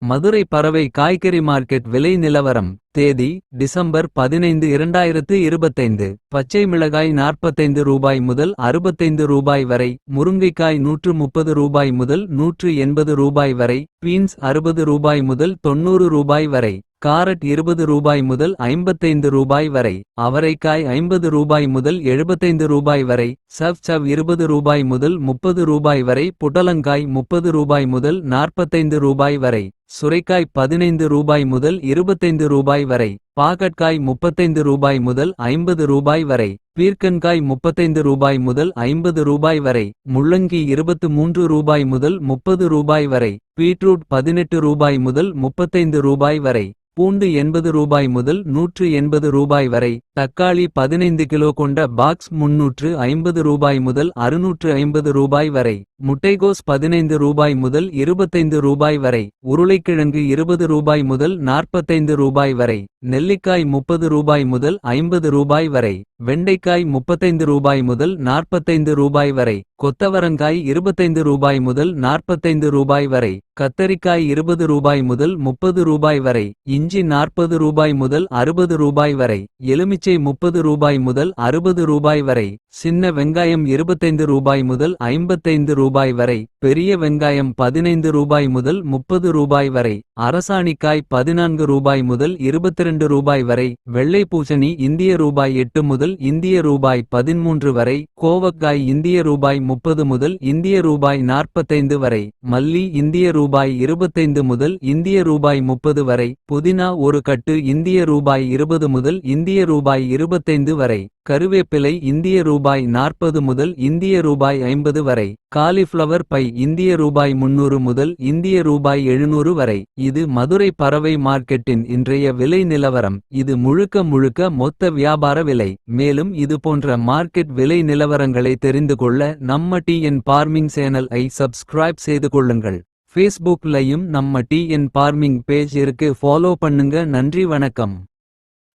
மதுரை பறவை காய்கறி மார்க்கெட் விலை நிலவரம். தேதி டிசம்பர் 15 2025. பச்சை மிளகாய் 45 ரூபாய் முதல் 65 ரூபாய் வரை. முருங்கைக்காய் 130 ரூபாய் முதல் 180 ரூபாய் வரை. பீன்ஸ் 60 ரூபாய் முதல் 90 ரூபாய் வரை. காரட் 20 ரூபாய் முதல் 55 ரூபாய் வரை. அவரைக்காய் 50 ரூபாய் முதல் 75 ரூபாய் வரை. சவ் 20 ரூபாய் முதல் 30 ரூபாய் வரை. புடலங்காய் 30 ரூபாய் முதல் 45 ரூபாய் வரை. சுரைக்காய் 15 ரூபாய் முதல் 25 ரூபாய் வரை. பாகற்காய் 35 ரூபாய் முதல் 50 ரூபாய் வரை. பீர்க்கன்காய் 35 ரூபாய் முதல் 50 ரூபாய் வரை. முள்ளங்கி 23 ரூபாய் முதல் 30 ரூபாய் வரை. பீட்ரூட் 18 ரூபாய் முதல் 35 ரூபாய் வரை. பூண்டு 80 ரூபாய் முதல் 180 ரூபாய் வரை. தக்காளி 15 கிலோ கொண்ட பாக்ஸ் 350 ரூபாய் முதல் 650 ரூபாய் வரை. முட்டைகோஸ் 15 ரூபாய் முதல் 25 ரூபாய் வரை. உருளைக்கிழங்கு 20 ரூபாய் முதல் 45 ரூபாய் வரை. நெல்லிக்காய் 30 ரூபாய் முதல் 50 ரூபாய் வரை. வெண்டைக்காய் 35 ரூபாய் முதல் 45 ரூபாய் வரை. கொத்தவரங்காய் 25 ரூபாய் முதல் 45 ரூபாய் வரை. கத்தரிக்காய் 20 ரூபாய் முதல் 30 ரூபாய் வரை. இஞ்சி 40 ரூபாய் முதல் 60 ரூபாய் வரை. எலுமிச்சை 30 ரூபாய் முதல் 60 ரூபாய் வரை. சின்ன வெங்காயம் 25 ரூபாய் முதல் 55 ரூபாய் வரை. பெரிய வெங்காயம் 15 ரூபாய் முதல் 30 ரூபாய் வரை. அரசாணிக்காய் 14 ரூபாய் முதல் 22 ரூபாய் வரை. வெள்ளை பூசணி இந்திய ரூபாய் 8 முதல் இந்திய ரூபாய் 13 வரை. கோவக்காய் இந்திய ரூபாய் 30 முதல் இந்திய ரூபாய் 45 வரை. மல்லி இந்திய ரூபாய் 25 முதல் இந்திய ரூபாய் 30 வரை. புதினா ஒரு கட்டு இந்திய ரூபாய் 20 முதல் இந்திய ரூபாய் 25 வரை. கருவேப்பிலை இந்திய ரூபாய் 40 முதல் இந்திய ரூபாய் 50 வரை. காலிஃப்ளவர் பை இந்திய ரூபாய் 300 முதல் இந்திய ரூபாய் 700 வரை. இது மதுரை பறவை மார்க்கெட்டின் இன்றைய விலை நிலவரம். இது முழுக்க மொத்த வியாபார விலை. மேலும் இது போன்ற மார்க்கெட் விலை நிலவரங்களை தெரிந்து கொள்ள நம்ம டிஎன் பார்மிங் சேனல் ஐ சப்ஸ்கிரைப் செய்து கொள்ளுங்கள். ஃபேஸ்புக்லயும் நம்ம டிஎன் பார்மிங் பேஜ் இருக்கு, ஃபாலோ பண்ணுங்க. நன்றி, வணக்கம்.